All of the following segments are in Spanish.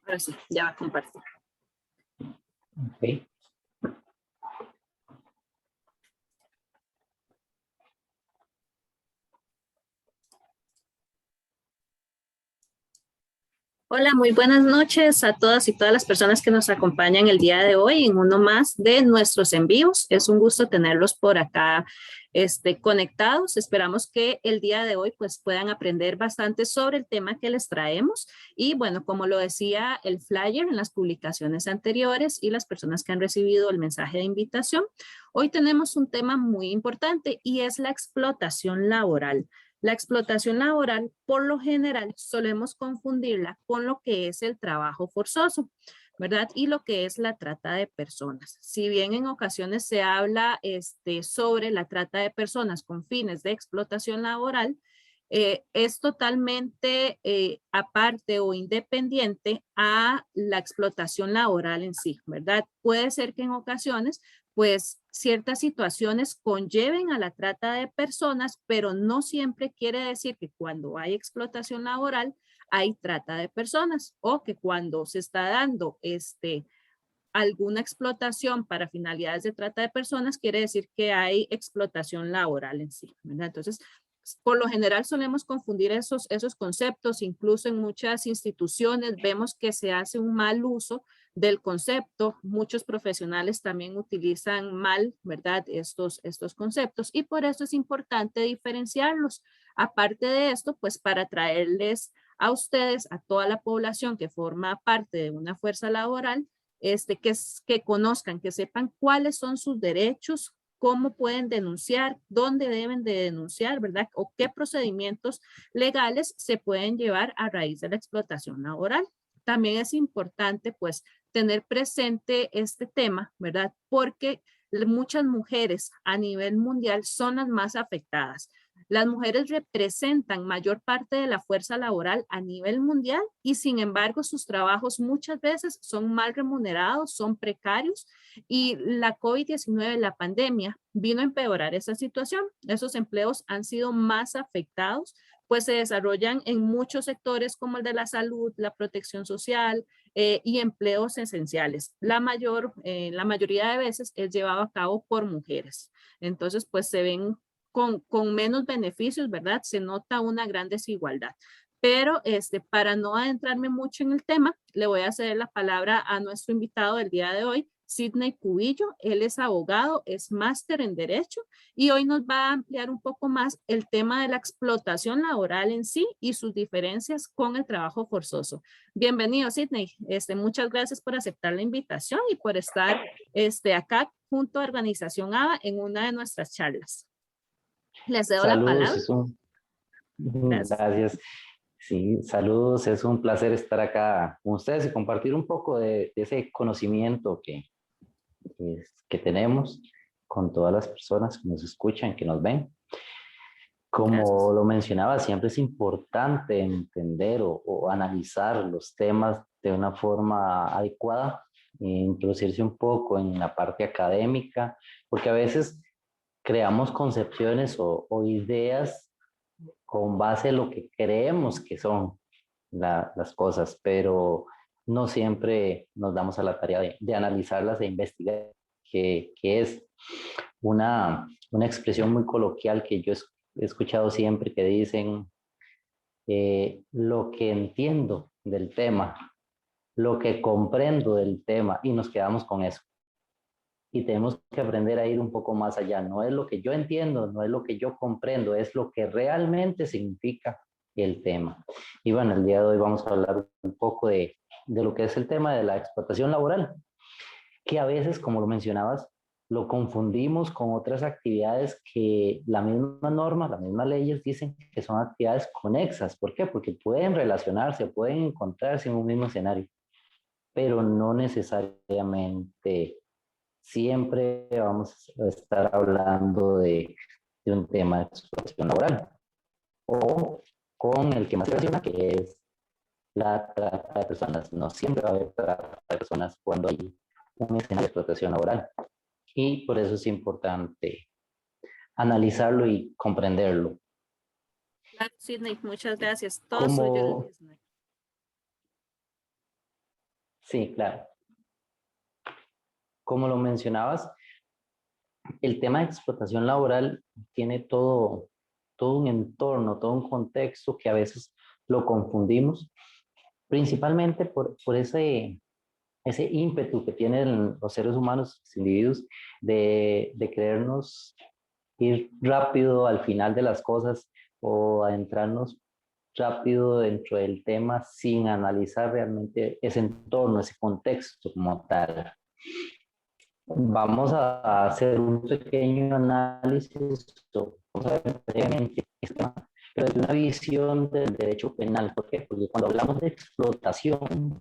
Ahora sí, ya va a compartir. Okay. Hola, muy buenas noches a todas y todas las personas que nos acompañan el día de hoy en uno más de nuestros envíos. Es un gusto tenerlos por acá conectados. Esperamos que el día de hoy pues puedan aprender bastante sobre el tema que les traemos. Y bueno, como lo decía el flyer en las publicaciones anteriores y las personas que han recibido el mensaje de invitación, hoy tenemos un tema muy importante y es la explotación laboral. La explotación laboral, por lo general, solemos confundirla con lo que es el trabajo forzoso, ¿verdad? Y lo que es la trata de personas. Si bien en ocasiones se habla sobre la trata de personas con fines de explotación laboral, es totalmente aparte o independiente a la explotación laboral en sí, ¿verdad? Puede ser que en ocasiones pues ciertas situaciones conlleven a la trata de personas, pero no siempre quiere decir que cuando hay explotación laboral hay trata de personas o que cuando se está dando alguna explotación para finalidades de trata de personas quiere decir que hay explotación laboral en sí, ¿verdad? Entonces, por lo general solemos confundir esos conceptos, incluso en muchas instituciones vemos que se hace un mal uso del concepto, muchos profesionales también utilizan mal, ¿verdad? Estos conceptos y por eso es importante diferenciarlos. Aparte de esto, pues para traerles a ustedes, a toda la población que forma parte de una fuerza laboral, que conozcan, que sepan cuáles son sus derechos, cómo pueden denunciar, dónde deben de denunciar, ¿verdad? O qué procedimientos legales se pueden llevar a raíz de la explotación laboral. También es importante, pues, tener presente este tema, ¿verdad? Porque muchas mujeres a nivel mundial son las más afectadas. Las mujeres representan mayor parte de la fuerza laboral a nivel mundial y sin embargo sus trabajos muchas veces son mal remunerados, son precarios y la COVID-19, la pandemia, vino a empeorar esa situación. Esos empleos han sido más afectados, pues se desarrollan en muchos sectores como el de la salud, la protección social y empleos esenciales. La mayoría de veces es llevado a cabo por mujeres. Entonces, pues se ven con menos beneficios, ¿verdad? Se nota una gran desigualdad. Pero para no adentrarme mucho en el tema, le voy a ceder la palabra a nuestro invitado del día de hoy, Sidney Cubillo. Él es abogado, es máster en Derecho y hoy nos va a ampliar un poco más el tema de la explotación laboral en sí y sus diferencias con el trabajo forzoso. Bienvenido, Sidney. Muchas gracias por aceptar la invitación y por estar acá junto a Organización ABA en una de nuestras charlas. Les cedo la palabra. Saludos, Gracias. gracias. Sí, saludos, es un placer estar acá con ustedes y compartir un poco de ese conocimiento que tenemos con todas las personas que nos escuchan, que nos ven. Como Gracias. lo mencionaba, siempre es importante entender o analizar los temas de una forma adecuada, introducirse un poco en la parte académica, porque a veces creamos concepciones o ideas con base en lo que creemos que son las cosas, pero no siempre nos damos a la tarea de analizarlas e investigar, que es una expresión muy coloquial que yo he escuchado siempre que dicen lo que entiendo del tema, lo que comprendo del tema y nos quedamos con eso. Y tenemos que aprender a ir un poco más allá. No es lo que yo entiendo, no es lo que yo comprendo, es lo que realmente significa el tema. Y bueno, el día de hoy vamos a hablar un poco de lo que es el tema de la explotación laboral, que a veces, como lo mencionabas, lo confundimos con otras actividades que la misma norma, las mismas leyes dicen que son actividades conexas. ¿Por qué? Porque pueden relacionarse, pueden encontrarse en un mismo escenario, pero no necesariamente siempre vamos a estar hablando de un tema de explotación laboral o con el que más se relaciona, que es la trata de personas. No siempre va a haber trata de personas cuando hay un escenario de explotación laboral. Y por eso es importante analizarlo y comprenderlo. Claro, Sidney, muchas gracias. Todo suyo. Como, Sí, claro. Como lo mencionabas, el tema de explotación laboral tiene todo un entorno, todo un contexto que a veces lo confundimos, principalmente por ese ímpetu que tienen los seres humanos, los individuos, de querernos ir rápido al final de las cosas o adentrarnos rápido dentro del tema sin analizar realmente ese entorno, ese contexto como tal. Vamos a hacer un pequeño análisis, vamos a ver brevemente, pero desde una visión del derecho penal. ¿Por qué? Porque cuando hablamos de explotación,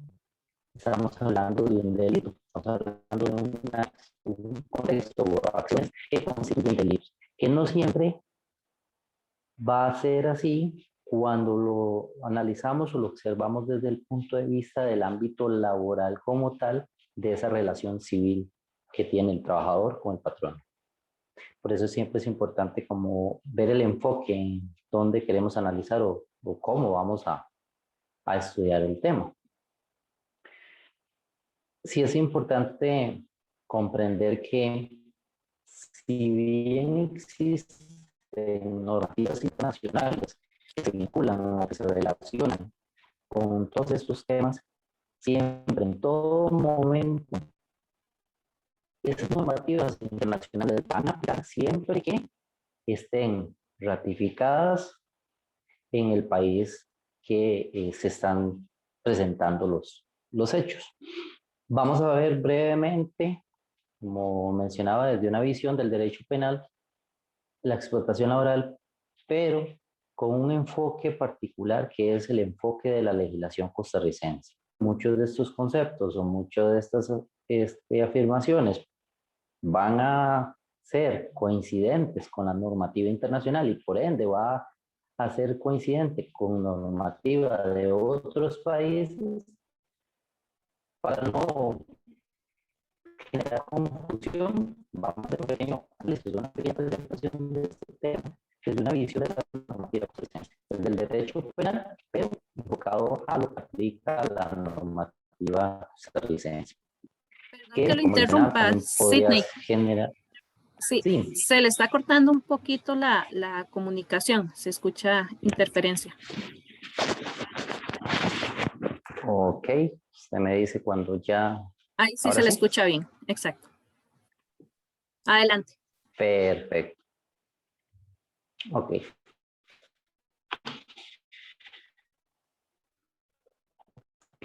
estamos hablando de un delito, estamos hablando de un contexto o acciones que constituyen delitos, que no siempre va a ser así cuando lo analizamos o lo observamos desde el punto de vista del ámbito laboral como tal, de esa relación civil que tiene el trabajador con el patrón. Por eso siempre es importante como ver el enfoque en dónde queremos analizar o cómo vamos a estudiar el tema. Sí es importante comprender que si bien existen normativas internacionales que se vinculan o que se relacionan con todos estos temas, siempre, en todo momento, esas normativas internacionales van a aplicar siempre que estén ratificadas en el país que se están presentando los hechos. Vamos a ver brevemente, como mencionaba, desde una visión del derecho penal, la explotación laboral, pero con un enfoque particular que es el enfoque de la legislación costarricense. Muchos de estos conceptos o muchas de estas afirmaciones van a ser coincidentes con la normativa internacional y por ende va a ser coincidente con normativa de otros países para no generar confusión. Vamos a hacer un pequeño análisis, una pequeña presentación de este tema desde una visión de la normativa costarricense, desde el derecho penal, pero enfocado a lo que aplica la normativa costarricense, Perdón que que lo como mencionaba interrumpa, también podría Sidney. generar. Sí, Sí, se le está cortando un poquito la comunicación, se escucha interferencia. ok, usted me dice cuando ya, Ahí sí se ahora le sí, escucha bien, exacto. Adelante. perfecto, ok.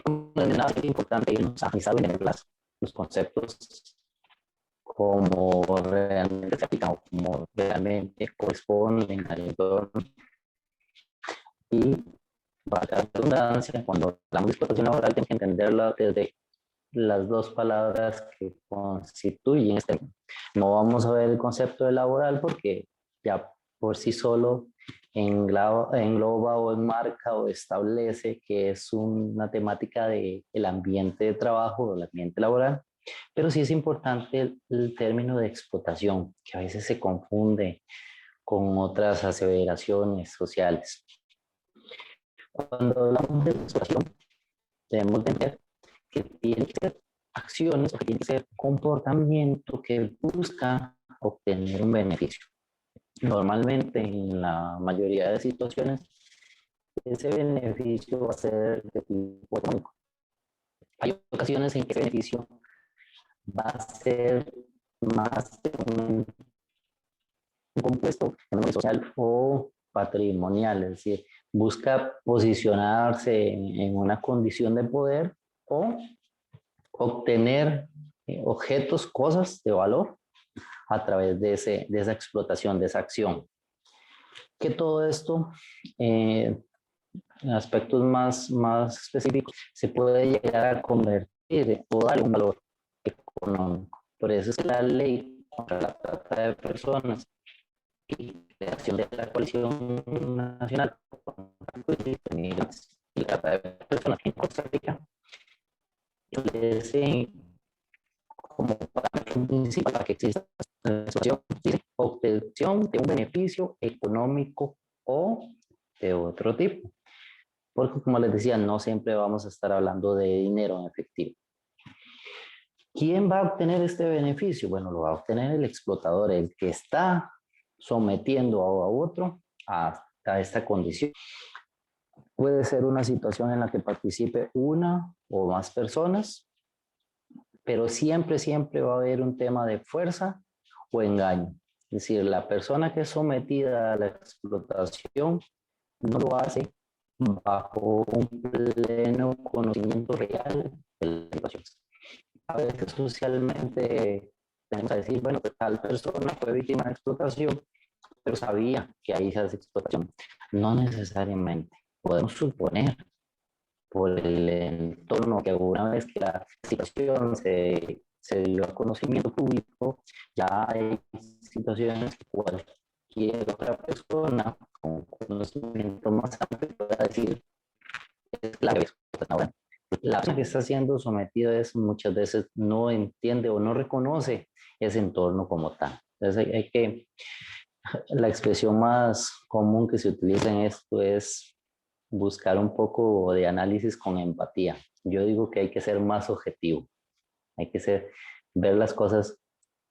Como mencionaba, es importante irnos a analizar los conceptos como realmente se aplican o como realmente corresponden al entorno. Y para la redundancia, cuando hablamos de explotación laboral, tenemos que entenderla desde las dos palabras que constituyen este. No vamos a ver el concepto de laboral porque ya por sí solo engloba o enmarca o establece que es una temática del ambiente de trabajo o el ambiente laboral, pero sí es importante el término de explotación, que a veces se confunde con otras aseveraciones sociales. Cuando hablamos de explotación, debemos entender que tiene que ser acciones o que tiene que ser comportamiento que busca obtener un beneficio. Normalmente, en la mayoría de situaciones, ese beneficio va a ser de tipo económico. Hay ocasiones en que ese beneficio va a ser más de un compuesto social o patrimonial, es decir, busca posicionarse en una condición de poder o obtener objetos, cosas de valor a través de esa explotación, de esa acción. Que todo esto, en aspectos más específicos, se puede llegar a convertir o dar un valor económico. Por eso es que la ley contra la trata de personas y la acción de la coalición nacional y la trata de personas en Costa Rica establece como parámetro principal para que exista la obtención de un beneficio económico o de otro tipo. Porque como les decía, no siempre vamos a estar hablando de dinero en efectivo. ¿Quién va a obtener este beneficio? Bueno, lo va a obtener el explotador, el que está sometiendo a otro a esta condición. Puede ser una situación en la que participe una o más personas, pero siempre, siempre va a haber un tema de fuerza o engaño. Es decir, la persona que es sometida a la explotación no lo hace bajo un pleno conocimiento real de la situación. A veces socialmente tenemos a decir, bueno, pues tal persona fue víctima de explotación, pero sabía que ahí se hace explotación. No necesariamente. Podemos suponer por el entorno que una vez que la situación se dio a conocimiento público, ya hay situaciones que cualquier otra persona con conocimiento más amplio pueda decir, es la que ahora. La persona que está siendo sometida a eso muchas veces no entiende o no reconoce ese entorno como tal. Entonces hay que, la expresión más común que se utiliza en esto es buscar un poco de análisis con empatía. Yo digo que hay que ser más objetivo, hay que ver las cosas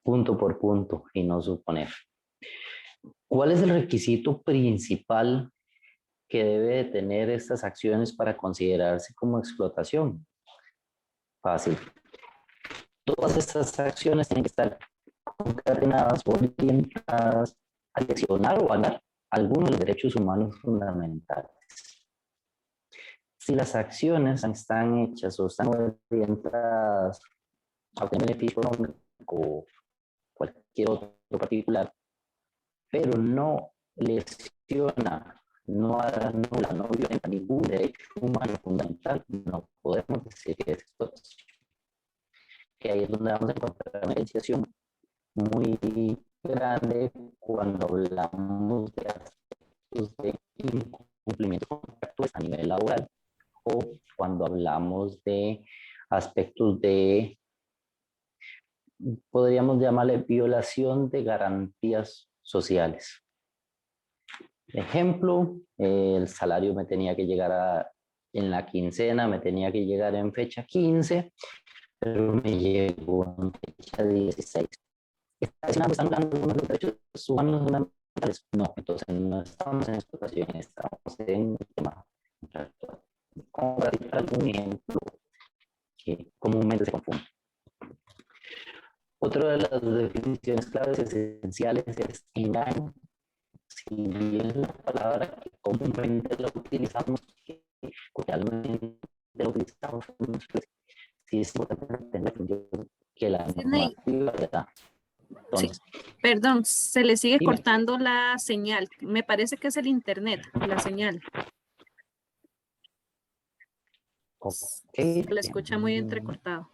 punto por punto y no suponer. ¿Cuál es el requisito principal que debe de tener estas acciones para considerarse como explotación? Fácil. Todas estas acciones tienen que estar concatenadas o orientadas a lesionar o ganar algunos de los derechos humanos fundamentales. Si las acciones están hechas o están orientadas a obtener beneficio económico o cualquier otro particular, pero no lesiona, no anula, no violenta ningún derecho humano fundamental, no podemos decir que es explotación. Que ahí es donde vamos a encontrar una legislación muy grande cuando hablamos de aspectos de incumplimiento contractuales a nivel laboral o cuando hablamos de aspectos de, podríamos llamarle violación de garantías sociales. Ejemplo, el salario me tenía que llegar en la quincena, me tenía que llegar en fecha 15, pero me llegó en fecha 16. ¿Están anulando los derechos humanos fundamentales? No, entonces no estamos en explotación, estamos en un tema contractual. Como para citar algún ejemplo que comúnmente se confunde. Otra de las definiciones claves esenciales es engaño. Si bien la palabra que comúnmente la utilizamos, que realmente la utilizamos, sí es importante entender que la normativa le da. Entonces, sí. Perdón, se le sigue dime. Cortando la señal. Me parece que es el internet, la señal. Okay. Se le escucha muy entrecortado.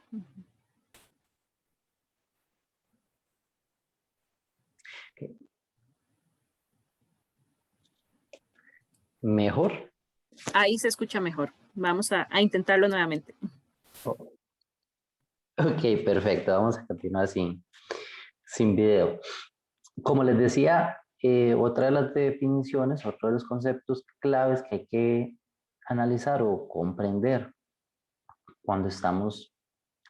Okay. ¿Mejor? Ahí se escucha mejor. Vamos a intentarlo nuevamente. Ok, perfecto. Vamos a continuar sin video. Como les decía, otra de las definiciones, otro de los conceptos claves que hay que analizar o comprender cuando estamos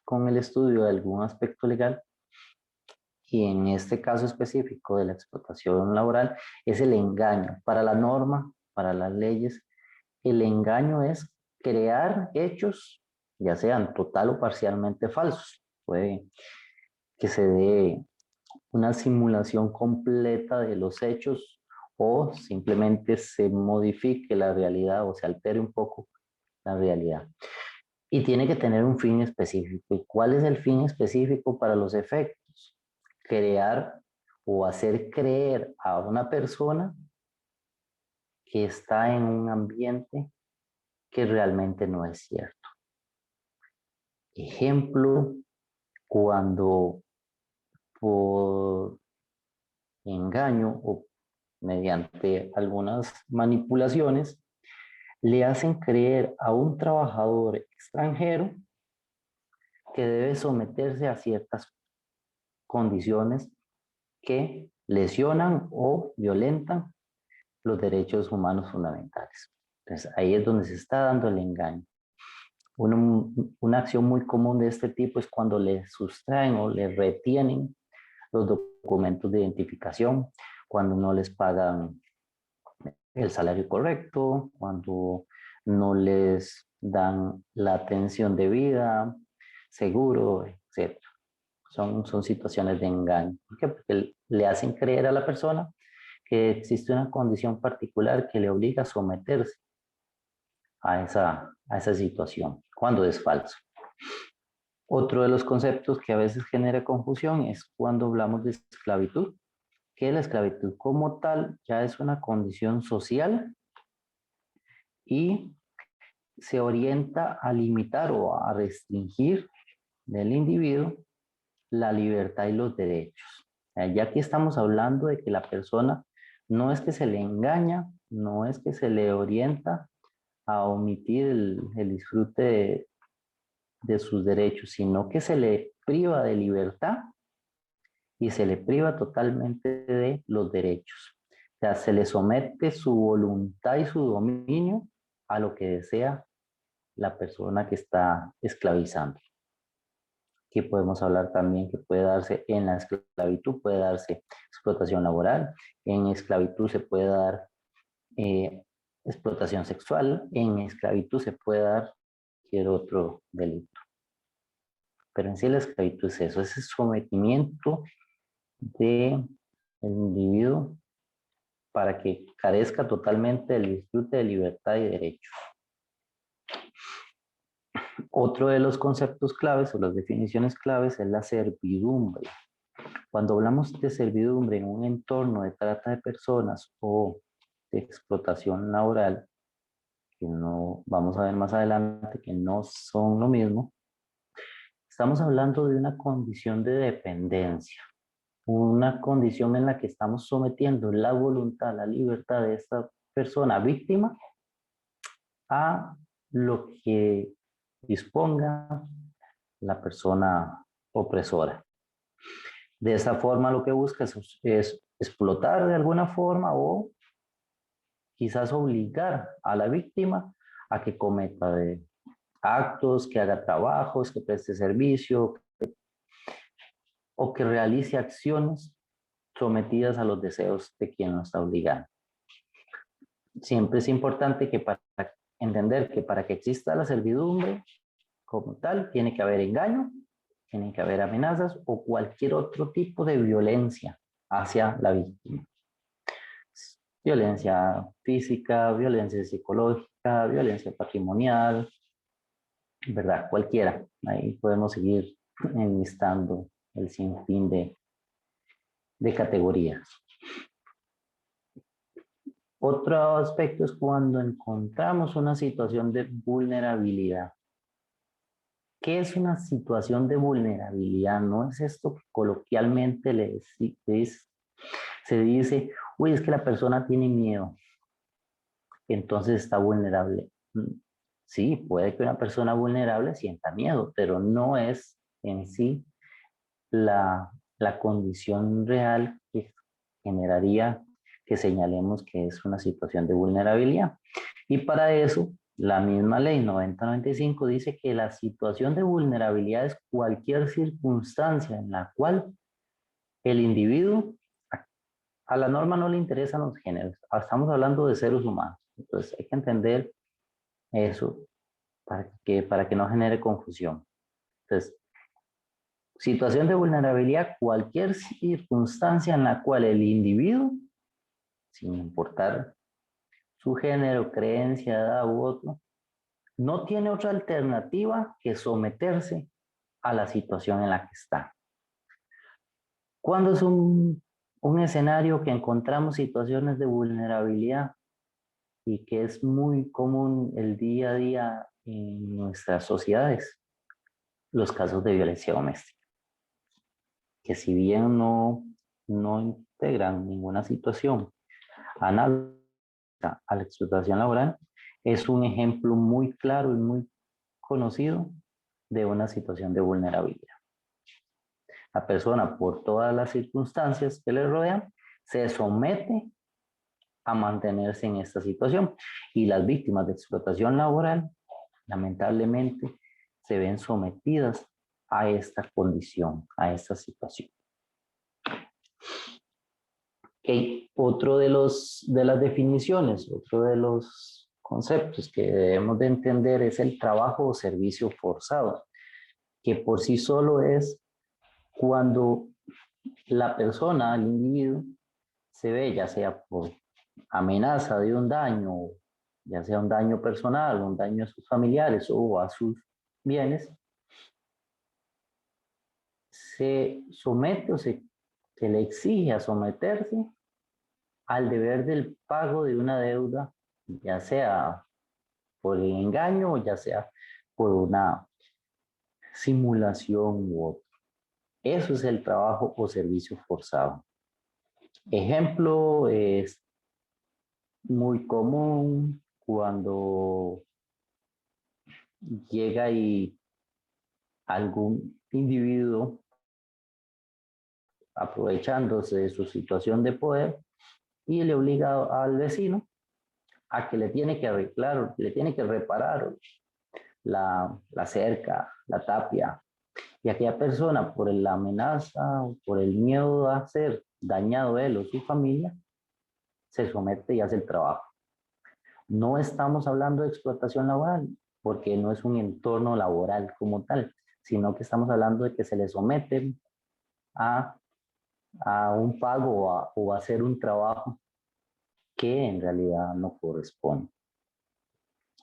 con el estudio de algún aspecto legal, y en este caso específico de la explotación laboral, es el engaño. Para la norma, para las leyes, el engaño es crear hechos, ya sean total o parcialmente falsos. Puede que se dé una simulación completa de los hechos o simplemente se modifique la realidad o se altere un poco la realidad. Y tiene que tener un fin específico. ¿Y cuál es el fin específico para los efectos? Crear o hacer creer a una persona que está en un ambiente que realmente no es cierto. Ejemplo, cuando por engaño o mediante algunas manipulaciones le hacen creer a un trabajador extranjero que debe someterse a ciertas condiciones que lesionan o violentan los derechos humanos fundamentales. Entonces ahí es donde se está dando el engaño. Una acción muy común de este tipo es cuando le sustraen o le retienen los documentos de identificación, cuando no les pagan el salario correcto, cuando no les dan la atención debida, seguro, etc. Son situaciones de engaño. ¿Por qué? Porque le hacen creer a la persona que existe una condición particular que le obliga a someterse a esa situación, cuando es falso. Otro de los conceptos que a veces genera confusión es cuando hablamos de esclavitud, que la esclavitud como tal ya es una condición social y se orienta a limitar o a restringir del individuo la libertad y los derechos. Ya aquí estamos hablando de que la persona no es que se le engaña, no es que se le orienta a omitir el disfrute de sus derechos, sino que se le priva de libertad y se le priva totalmente de los derechos. O sea, se le somete su voluntad y su dominio a lo que desea la persona que está esclavizando. Aquí podemos hablar también que puede darse en la esclavitud, puede darse explotación laboral, en esclavitud se puede dar explotación sexual, en esclavitud se puede dar cualquier otro delito. Pero en sí la esclavitud es eso, es el sometimiento del individuo para que carezca totalmente del disfrute de libertad y derechos. Otro de los conceptos claves o las definiciones claves es la servidumbre. Cuando hablamos de servidumbre en un entorno de trata de personas o de explotación laboral, que no vamos a ver más adelante que no son lo mismo, estamos hablando de una condición de dependencia, una condición en la que estamos sometiendo la voluntad, la libertad de esta persona víctima a lo que disponga la persona opresora. De esa forma lo que busca es explotar de alguna forma o quizás obligar a la víctima a que cometa actos, que haga trabajos, que preste servicio o que realice acciones sometidas a los deseos de quien lo está obligando. Siempre es importante que para entender que para que exista la servidumbre como tal, tiene que haber engaño, tienen que haber amenazas o cualquier otro tipo de violencia hacia la víctima. Violencia física, violencia psicológica, violencia patrimonial, ¿verdad? Cualquiera. Ahí podemos seguir enlistando el sinfín de categorías. Otro aspecto es cuando encontramos una situación de vulnerabilidad. ¿Qué es una situación de vulnerabilidad? No es esto que coloquialmente se dice, uy, es que la persona tiene miedo, entonces está vulnerable. Sí, puede que una persona vulnerable sienta miedo, pero no es en sí la condición real que generaría que señalemos que es una situación de vulnerabilidad. Y para eso, la misma ley 9095 dice que la situación de vulnerabilidad es cualquier circunstancia en la cual el individuo, a la norma no le interesan los géneros, estamos hablando de seres humanos, entonces hay que entender eso para que no genere confusión. Entonces, situación de vulnerabilidad, cualquier circunstancia en la cual el individuo, sin importar su género, creencia, edad u otro, no tiene otra alternativa que someterse a la situación en la que está. ¿Cuándo es un escenario que encontramos situaciones de vulnerabilidad y que es muy común el día a día en nuestras sociedades? Los casos de violencia doméstica, que si bien no integran ninguna situación análoga a la explotación laboral, es un ejemplo muy claro y muy conocido de una situación de vulnerabilidad. La persona, por todas las circunstancias que le rodean, se somete a mantenerse en esta situación. Y las víctimas de explotación laboral lamentablemente se ven sometidas a esta condición, a esta situación. Okay. Otro de las definiciones, otro de los conceptos que debemos de entender es el trabajo o servicio forzado, que por sí solo es cuando la persona, el individuo, se ve ya sea por amenaza de un daño, ya sea un daño personal, un daño a sus familiares o a sus bienes, se somete o se le exige a someterse al deber del pago de una deuda, ya sea por el engaño o ya sea por una simulación u otro. Eso es el trabajo o servicio forzado. Ejemplo, es muy común cuando llega y algún individuo aprovechándose de su situación de poder y le obliga al vecino a que le tiene que arreglar, le tiene que reparar la cerca, la tapia, y aquella persona por la amenaza o por el miedo a ser dañado él o su familia, se somete y hace el trabajo. No estamos hablando de explotación laboral, porque no es un entorno laboral como tal, sino que estamos hablando de que se le somete a, un pago o a hacer un trabajo que en realidad no corresponde.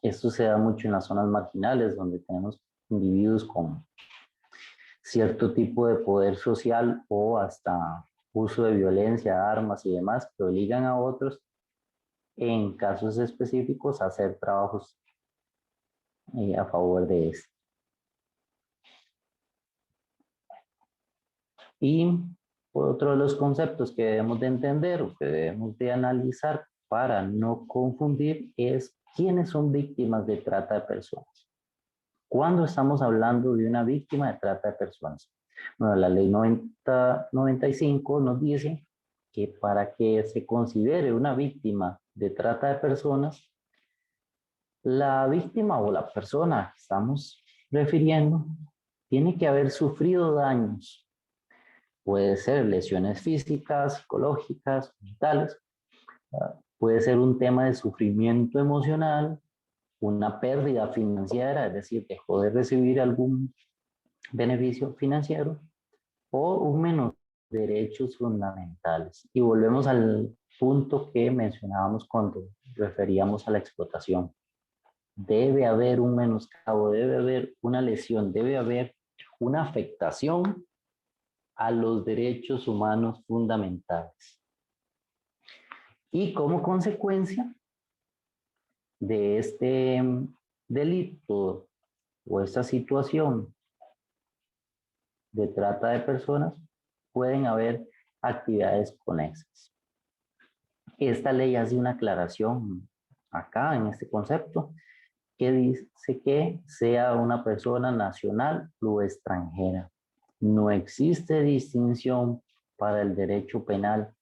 Esto se da mucho en las zonas marginales, donde tenemos individuos con cierto tipo de poder social o hasta uso de violencia, armas y demás, que obligan a otros, en casos específicos, a hacer trabajos a favor de este. Y otro de los conceptos que debemos de entender o que debemos de analizar para no confundir es quiénes son víctimas de trata de personas. ¿Cuándo estamos hablando de una víctima de trata de personas? Bueno, la ley 95 nos dice que para que se considere una víctima de trata de personas, la víctima o la persona que estamos refiriendo tiene que haber sufrido daños. Puede ser lesiones físicas, psicológicas, mentales. Puede ser un tema de sufrimiento emocional, una pérdida financiera, es decir, dejó de recibir algún beneficio financiero o un menos derechos fundamentales. Y volvemos al punto que mencionábamos cuando referíamos a la explotación. Debe haber un menoscabo, debe haber una lesión, debe haber una afectación a los derechos humanos fundamentales. Y como consecuencia de este delito o esta situación de trata de personas, pueden haber actividades conexas. Esta ley hace una aclaración acá en este concepto que dice que sea una persona nacional o extranjera. No existe distinción para el derecho penal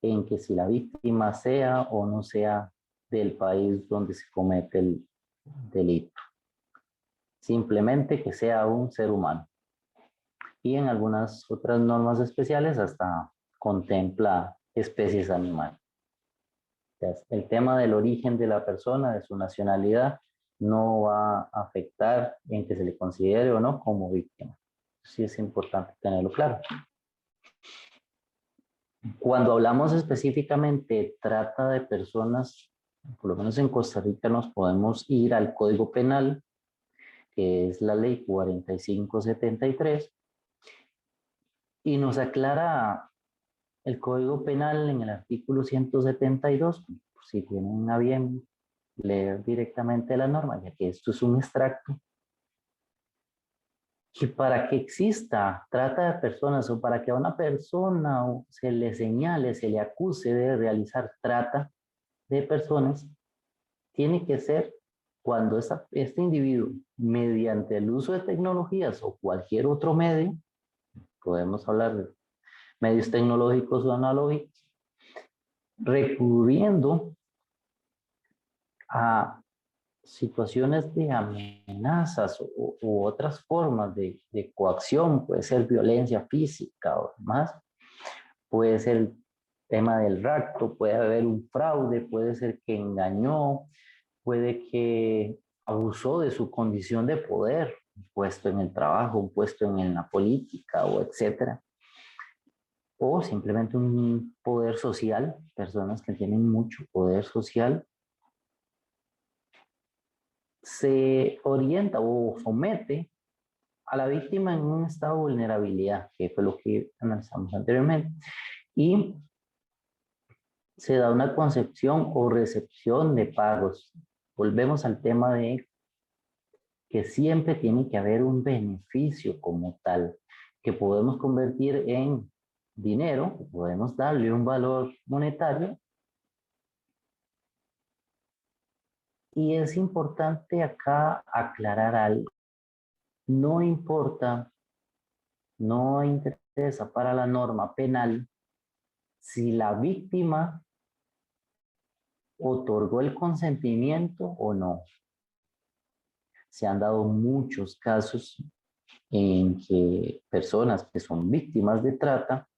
en que si la víctima sea o no sea del país donde se comete el delito. Simplemente que sea un ser humano. Y en algunas otras normas especiales hasta contempla especies animales. Entonces, el tema del origen de la persona, de su nacionalidad, no va a afectar en que se le considere o no como víctima. Sí es importante tenerlo claro. Cuando hablamos específicamente de trata de personas, por lo menos en Costa Rica nos podemos ir al Código Penal, que es la ley 4573, y nos aclara el Código Penal en el artículo 172, si tienen a bien leer directamente la norma, ya que esto es un extracto, que para que exista trata de personas o para que a una persona se le señale, se le acuse de realizar trata de personas, tiene que ser cuando este individuo, mediante el uso de tecnologías o cualquier otro medio, podemos hablar de medios tecnológicos o analógicos, recurriendo a situaciones de amenazas u otras formas de coacción, puede ser violencia física o demás, puede ser el tema del rapto, puede haber un fraude, puede ser que engañó, puede que abusó de su condición de poder, un puesto en el trabajo, un puesto en la política o etcétera. O simplemente un poder social, personas que tienen mucho poder social, se orienta o somete a la víctima en un estado de vulnerabilidad, que fue lo que analizamos anteriormente, y se da una concepción o recepción de pagos. Volvemos al tema de que siempre tiene que haber un beneficio como tal, que podemos convertir en dinero, podemos darle un valor monetario. Y es importante acá aclarar algo. No importa, no interesa para la norma penal si la víctima otorgó el consentimiento o no. Se han dado muchos casos en que personas que son víctimas de trata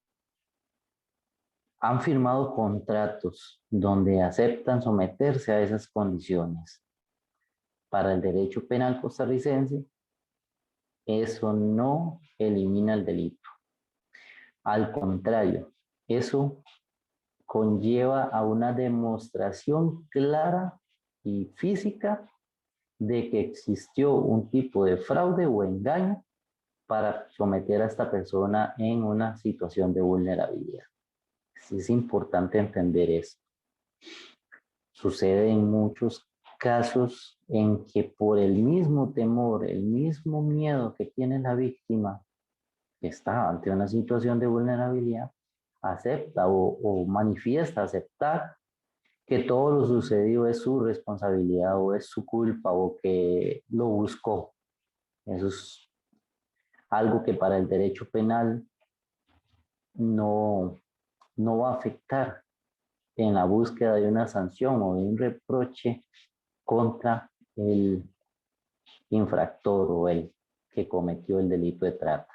han firmado contratos donde aceptan someterse a esas condiciones. Para el derecho penal costarricense, eso no elimina el delito. Al contrario, eso conlleva a una demostración clara y física de que existió un tipo de fraude o engaño para someter a esta persona en una situación de vulnerabilidad. Sí, es importante entender eso. Sucede en muchos casos en que por el mismo temor, el mismo miedo que tiene la víctima, que está ante una situación de vulnerabilidad, acepta o manifiesta aceptar que todo lo sucedido es su responsabilidad o es su culpa o que lo buscó. Eso es algo que para el derecho penal no, no va a afectar en la búsqueda de una sanción o de un reproche contra el infractor o el que cometió el delito de trata.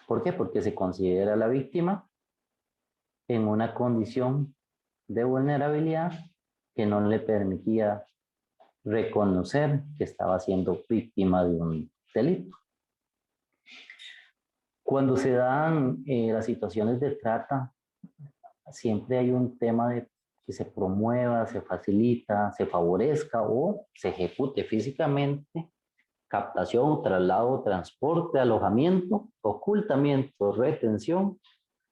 ¿Por qué? Porque se considera a la víctima en una condición de vulnerabilidad que no le permitía reconocer que estaba siendo víctima de un delito. Cuando se dan las situaciones de trata, siempre hay un tema de que se promueva, se facilita, se favorezca o se ejecute físicamente captación, traslado, transporte, alojamiento, ocultamiento, retención,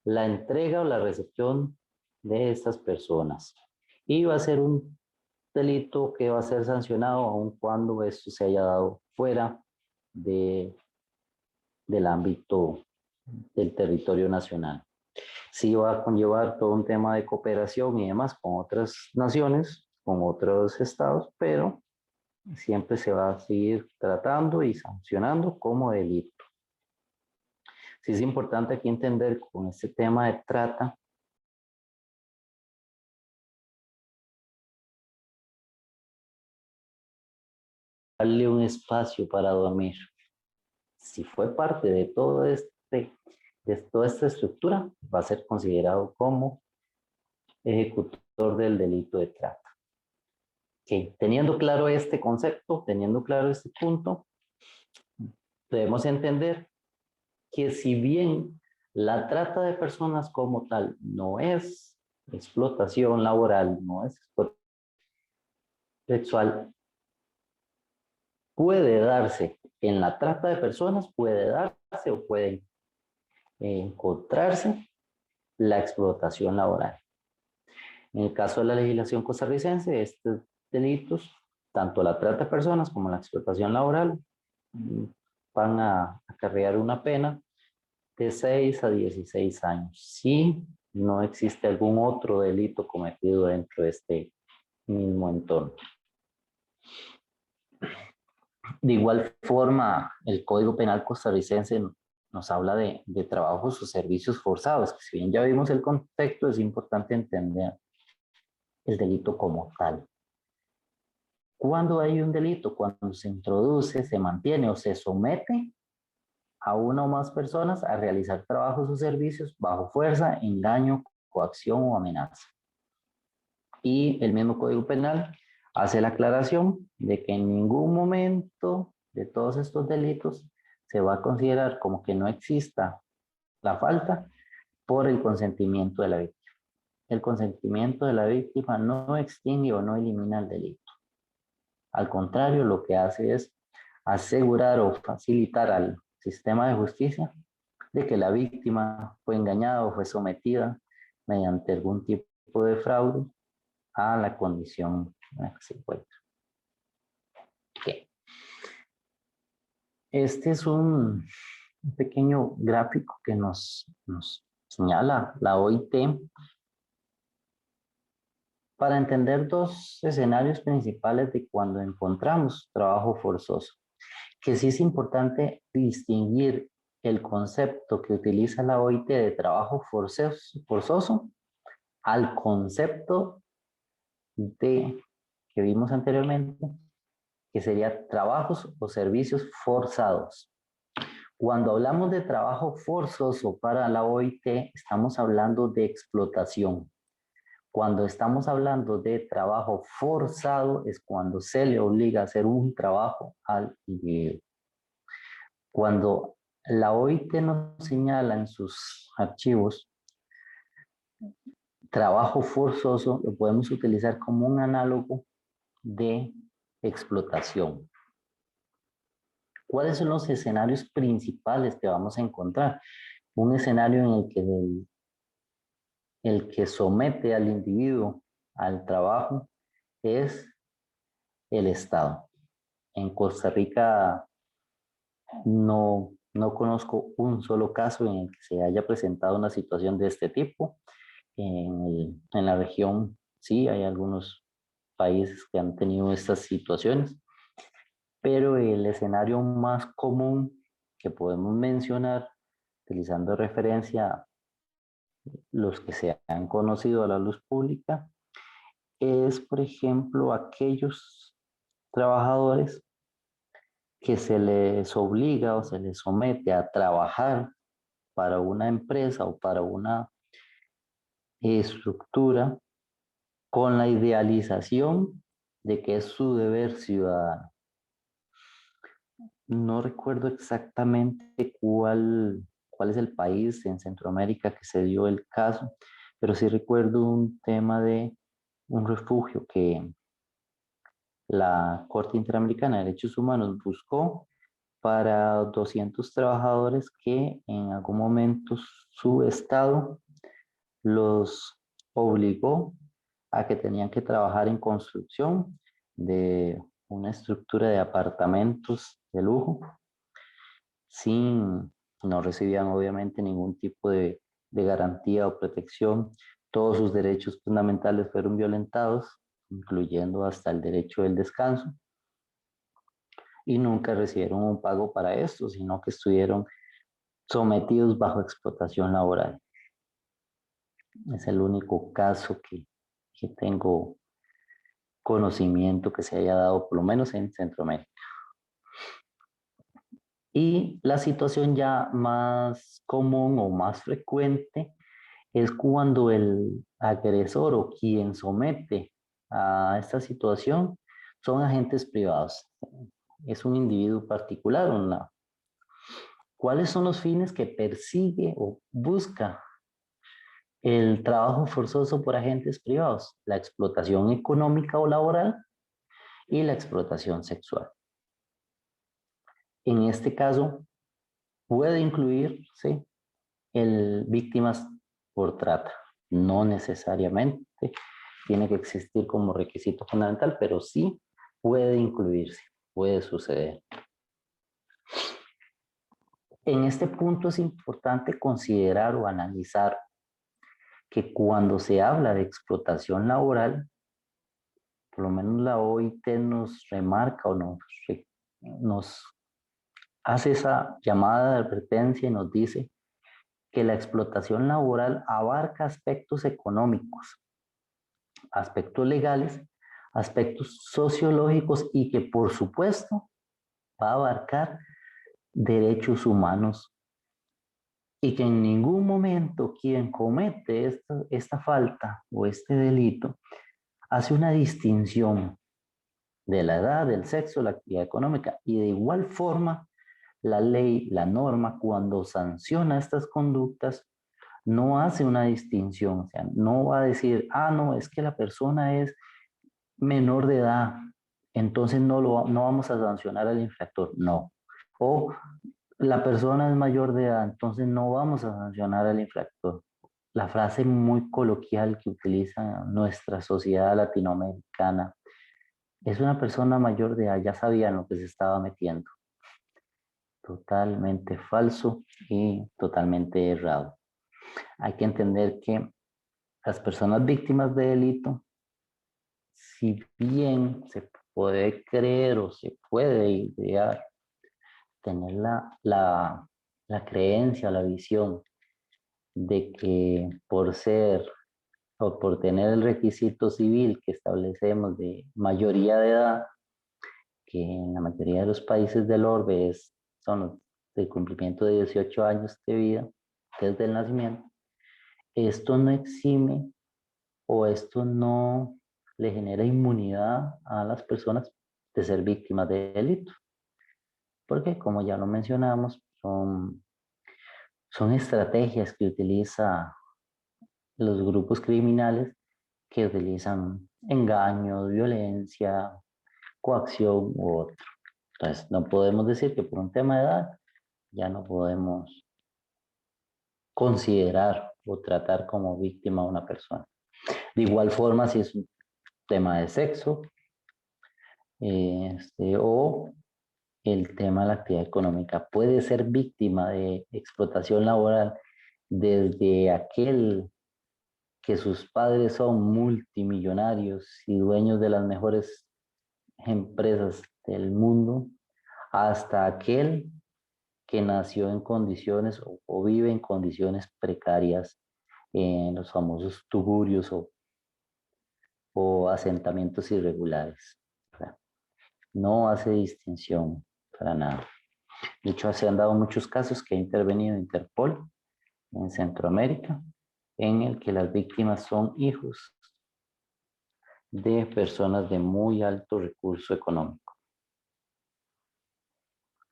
la entrega o la recepción de estas personas. Y va a ser un delito que va a ser sancionado aun cuando esto se haya dado fuera de, del ámbito del territorio nacional. Sí va a conllevar todo un tema de cooperación y demás con otras naciones, con otros estados, pero siempre se va a seguir tratando y sancionando como delito. Sí es importante aquí entender con este tema de trata, darle un espacio para dormir. Si fue parte de todo de toda esta estructura, va a ser considerado como ejecutor del delito de trata. Okay. Teniendo claro este concepto, teniendo claro este punto, debemos entender que si bien la trata de personas como tal no es explotación laboral, no es explotación sexual, puede darse en la trata de personas, puede darse o puede encontrarse la explotación laboral. En el caso de la legislación costarricense, estos delitos, tanto la trata de personas como la explotación laboral, van a acarrear una pena de 6 a 16 años. Si no existe algún otro delito cometido dentro de este mismo entorno. De igual forma, el Código Penal costarricense nos habla de trabajos o servicios forzados, que si bien ya vimos el contexto, es importante entender el delito como tal. ¿Cuándo hay un delito? Cuando se introduce, se mantiene o se somete a una o más personas a realizar trabajos o servicios bajo fuerza, engaño, coacción o amenaza. Y el mismo Código Penal hace la aclaración de que en ningún momento de todos estos delitos se va a considerar como que no exista la falta por el consentimiento de la víctima. El consentimiento de la víctima no extingue o no elimina el delito. Al contrario, lo que hace es asegurar o facilitar al sistema de justicia de que la víctima fue engañada o fue sometida mediante algún tipo de fraude a la condición en la que se encuentra. Okay. Este es un pequeño gráfico que nos señala la OIT para entender dos escenarios principales de cuando encontramos trabajo forzoso. Que sí es importante distinguir el concepto que utiliza la OIT de trabajo forzoso al concepto que vimos anteriormente, que sería trabajos o servicios forzados. Cuando hablamos de trabajo forzoso para la OIT, estamos hablando de explotación. Cuando estamos hablando de trabajo forzado, es cuando se le obliga a hacer un trabajo al individuo. Cuando la OIT nos señala en sus archivos trabajo forzoso, lo podemos utilizar como un análogo de explotación. ¿Cuáles son los escenarios principales que vamos a encontrar? Un escenario en el que el que somete al individuo al trabajo es el Estado. En Costa Rica no conozco un solo caso en el que se haya presentado una situación de este tipo. En la región sí hay algunos países que han tenido estas situaciones, pero el escenario más común que podemos mencionar, utilizando referencia los que se han conocido a la luz pública, es, por ejemplo, aquellos trabajadores que se les obliga o se les somete a trabajar para una empresa o para una estructura con la idealización de que es su deber ciudadano. No recuerdo exactamente cuál es el país en Centroamérica que se dio el caso, pero sí recuerdo un tema de un refugio que la Corte Interamericana de Derechos Humanos buscó para 200 trabajadores que en algún momento su estado los obligó a que tenían que trabajar en construcción de una estructura de apartamentos de lujo, no recibían obviamente ningún tipo de garantía o protección. Todos sus derechos fundamentales fueron violentados, incluyendo hasta el derecho del descanso, y nunca recibieron un pago para esto, sino que estuvieron sometidos bajo explotación laboral. Es el único caso que tengo conocimiento que se haya dado, por lo menos en Centroamérica. Y la situación ya más común o más frecuente es cuando el agresor o quien somete a esta situación son agentes privados. Es un individuo particular. ¿Cuáles son los fines que persigue o busca el trabajo forzoso por agentes privados? La explotación económica o laboral y la explotación sexual. En este caso, puede incluirse víctimas por trata. No necesariamente tiene que existir como requisito fundamental, pero sí puede incluirse, puede suceder. En este punto es importante considerar o analizar que cuando se habla de explotación laboral, por lo menos la OIT nos remarca o nos hace esa llamada de advertencia y nos dice que la explotación laboral abarca aspectos económicos, aspectos legales, aspectos sociológicos y que por supuesto va a abarcar derechos humanos y que en ningún momento quien comete esta falta o este delito hace una distinción de la edad, del sexo, la actividad económica y de igual forma la ley, la norma, cuando sanciona estas conductas, no hace una distinción, o sea, no va a decir, no, es que la persona es menor de edad, entonces no vamos a sancionar al infractor, no. O la persona es mayor de edad, entonces no vamos a sancionar al infractor. La frase muy coloquial que utiliza nuestra sociedad latinoamericana es una persona mayor de edad, ya sabía en lo que se estaba metiendo. Totalmente falso y totalmente errado. Hay que entender que las personas víctimas de delito, si bien se puede creer o se puede idear, tener la creencia, la visión de que por ser o por tener el requisito civil que establecemos de mayoría de edad, que en la mayoría de los países del orbe son los del cumplimiento de 18 años de vida desde el nacimiento, esto no exime o esto no le genera inmunidad a las personas de ser víctimas de delito. Porque como ya lo mencionamos, son estrategias que utiliza los grupos criminales que utilizan engaños, violencia, coacción u otro. Entonces, no podemos decir que por un tema de edad ya no podemos considerar o tratar como víctima a una persona. De igual forma, si es un tema de sexo o el tema de la actividad económica, puede ser víctima de explotación laboral desde aquel que sus padres son multimillonarios y dueños de las mejores empresas del mundo, hasta aquel que nació en condiciones o vive en condiciones precarias en los famosos tugurios o asentamientos irregulares. O sea, no hace distinción para nada. De hecho, se han dado muchos casos que ha intervenido Interpol en Centroamérica, en el que las víctimas son hijos de personas de muy alto recurso económico.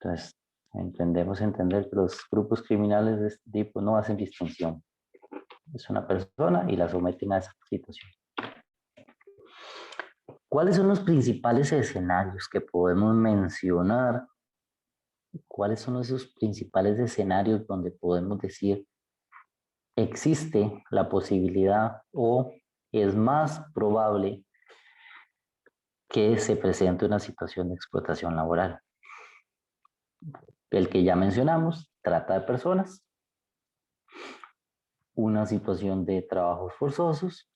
Entonces, entender que los grupos criminales de este tipo no hacen distinción. Es una persona y la someten a esa situación. ¿Cuáles son los principales escenarios que podemos mencionar? ¿Cuáles son esos principales escenarios donde podemos decir existe la posibilidad o es más probable que se presente una situación de explotación laboral? El que ya mencionamos, trata de personas, una situación de trabajos forzosos,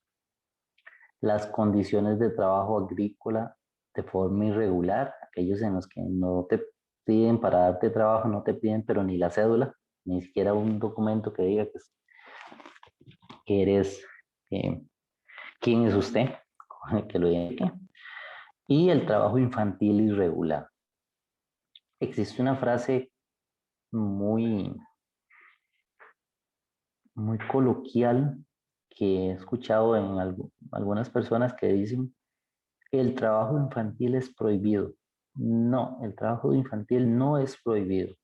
las condiciones de trabajo agrícola de forma irregular, aquellos en los que no te piden para darte trabajo, no te piden pero ni la cédula, ni siquiera un documento que diga que eres, quién es usted, que lo identifique. Y el trabajo infantil irregular. Existe una frase muy, muy coloquial que he escuchado en algunas personas que dicen el trabajo infantil es prohibido. No, el trabajo infantil no es prohibido.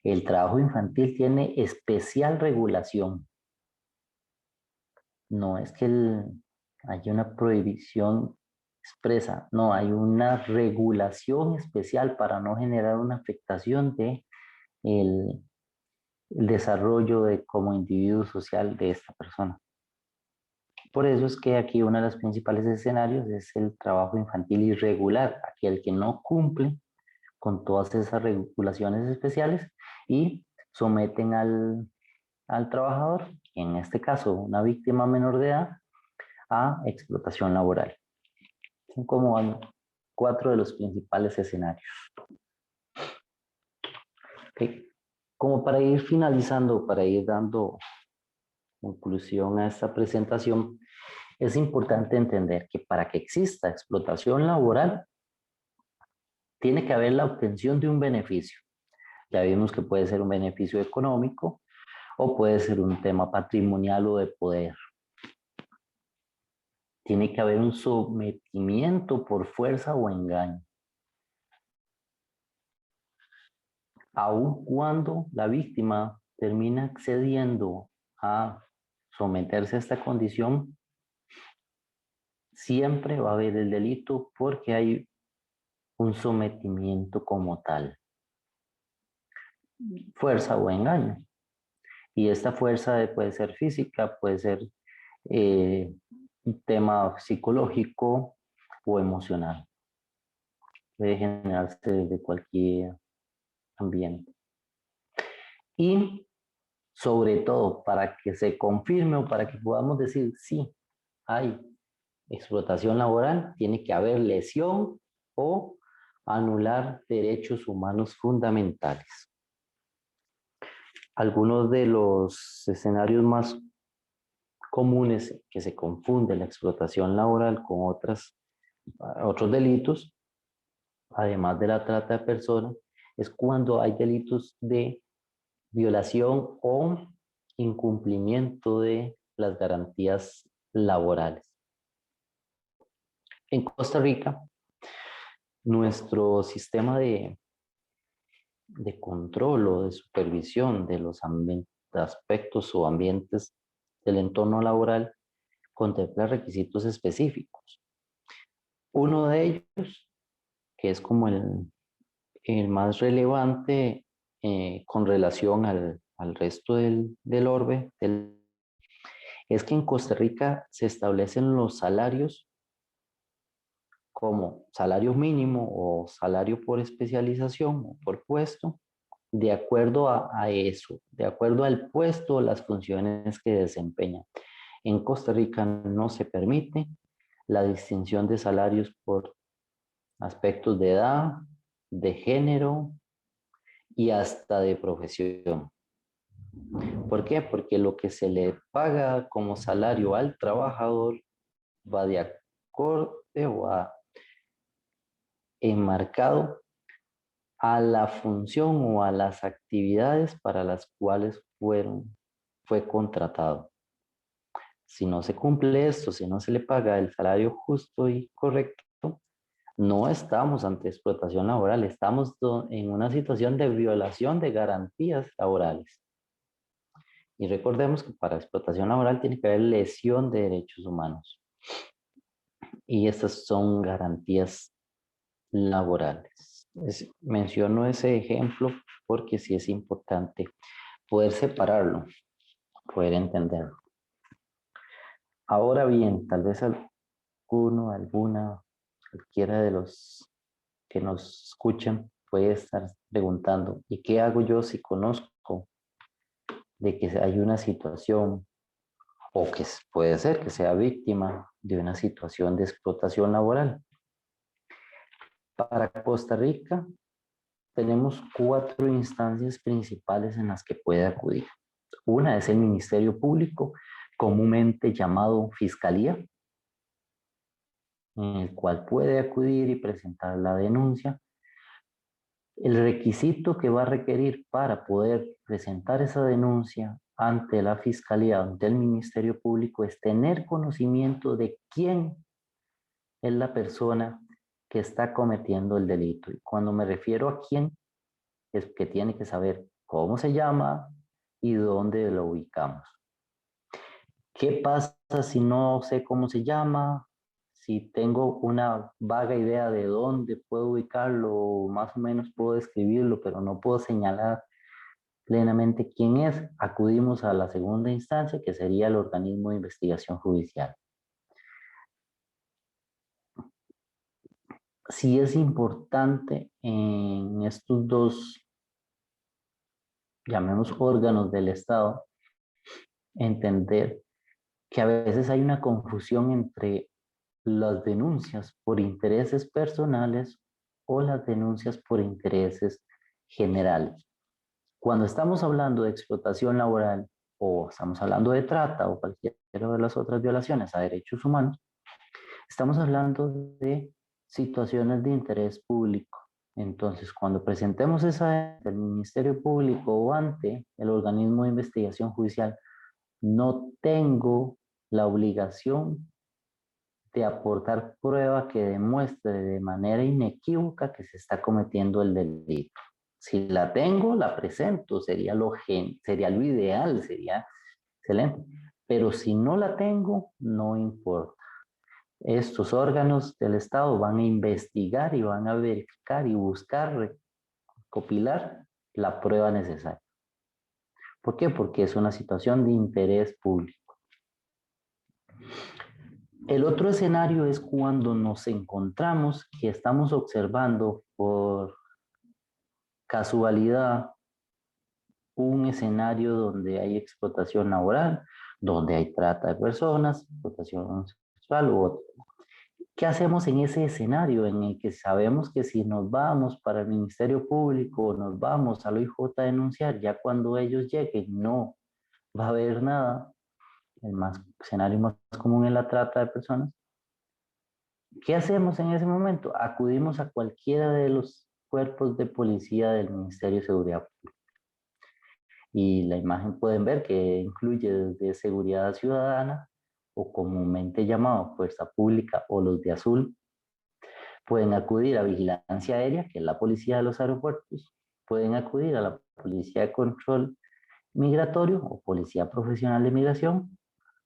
El trabajo infantil tiene especial regulación. No es que haya una prohibición expresa, no, hay una regulación especial para no generar una afectación de el desarrollo de como individuo social de esta persona. Por eso es que aquí uno de los principales escenarios es el trabajo infantil irregular, aquel que no cumple con todas esas regulaciones especiales y someten al trabajador, en este caso una víctima menor de edad, a explotación laboral. Son como 4 de los principales escenarios. Okay. Como para ir finalizando, para ir dando conclusión a esta presentación, Es importante entender que para que exista explotación laboral, tiene que haber la obtención de un beneficio. Ya vimos que puede ser un beneficio económico o puede ser un tema patrimonial o de poder. Tiene que haber un sometimiento por fuerza o engaño. Aun cuando la víctima termina accediendo a someterse a esta condición, siempre va a haber el delito porque hay un sometimiento como tal, fuerza o engaño. Y esta fuerza puede ser física, puede ser un tema psicológico o emocional. Puede generarse desde cualquier ambiente. Y sobre todo, para que se confirme o para que podamos decir sí, hay explotación laboral, tiene que haber lesión o anular derechos humanos fundamentales. Algunos de los escenarios más comunes que se confunde la explotación laboral con otros delitos, además de la trata de personas, es cuando hay delitos de violación o incumplimiento de las garantías laborales. En Costa Rica, nuestro sistema de control o de supervisión de los aspectos o ambientes del entorno laboral contempla requisitos específicos. Uno de ellos, que es como el más relevante con relación al resto del orbe, es que en Costa Rica se establecen los salarios como salario mínimo o salario por especialización o por puesto, de acuerdo a eso, de acuerdo al puesto o las funciones que desempeñan. En Costa Rica no se permite la distinción de salarios por aspectos de edad, de género y hasta de profesión. ¿Por qué? Porque lo que se le paga como salario al trabajador va de acorde o va enmarcado a la función o a las actividades para las cuales fue contratado. Si no se cumple esto, si no se le paga el salario justo y correcto, no estamos ante explotación laboral, estamos en una situación de violación de garantías laborales. Y recordemos que para explotación laboral tiene que haber lesión de derechos humanos. Y estas son garantías laborales. Menciono ese ejemplo porque sí es importante poder separarlo, poder entenderlo. Ahora bien, tal vez cualquiera de los que nos escuchan puede estar preguntando, ¿y qué hago yo si conozco de que hay una situación o que puede ser que sea víctima de una situación de explotación laboral? Para Costa Rica tenemos 4 instancias principales en las que puede acudir. Una es el Ministerio Público, comúnmente llamado Fiscalía, en el cual puede acudir y presentar la denuncia. El requisito que va a requerir para poder presentar esa denuncia ante la Fiscalía, ante el Ministerio Público, es tener conocimiento de quién es la persona que está cometiendo el delito. Y cuando me refiero a quién, es que tiene que saber cómo se llama y dónde lo ubicamos. ¿Qué pasa si no sé cómo se llama? Si tengo una vaga idea de dónde puedo ubicarlo, más o menos puedo describirlo, pero no puedo señalar plenamente quién es, acudimos a la segunda instancia, que sería el organismo de investigación judicial. Sí es importante en estos dos, llamemos órganos del Estado, entender que a veces hay una confusión entre las denuncias por intereses personales o las denuncias por intereses generales. Cuando estamos hablando de explotación laboral, o estamos hablando de trata o cualquiera de las otras violaciones a derechos humanos, estamos hablando de situaciones de interés público. Entonces, cuando presentemos esa ante el Ministerio Público o ante el organismo de investigación judicial, no tengo la obligación de aportar prueba que demuestre de manera inequívoca que se está cometiendo el delito. Si la tengo, la presento, sería lo ideal, sería excelente. Pero si no la tengo, no importa. Estos órganos del Estado van a investigar y van a verificar y buscar recopilar la prueba necesaria. ¿Por qué? Porque es una situación de interés público. El otro escenario es cuando nos encontramos que estamos observando por casualidad un escenario donde hay explotación laboral, donde hay trata de personas, explotación sexual u otro. ¿Qué hacemos en ese escenario en el que sabemos que si nos vamos para el Ministerio Público o nos vamos a la OIJ a denunciar, ya cuando ellos lleguen no va a haber nada? El escenario más común es la trata de personas. ¿Qué hacemos en ese momento? Acudimos a cualquiera de los cuerpos de policía del Ministerio de Seguridad Pública. Y la imagen pueden ver que incluye desde seguridad ciudadana o comúnmente llamado fuerza pública o los de azul. Pueden acudir a vigilancia aérea, que es la policía de los aeropuertos. Pueden acudir a la policía de control migratorio o policía profesional de migración.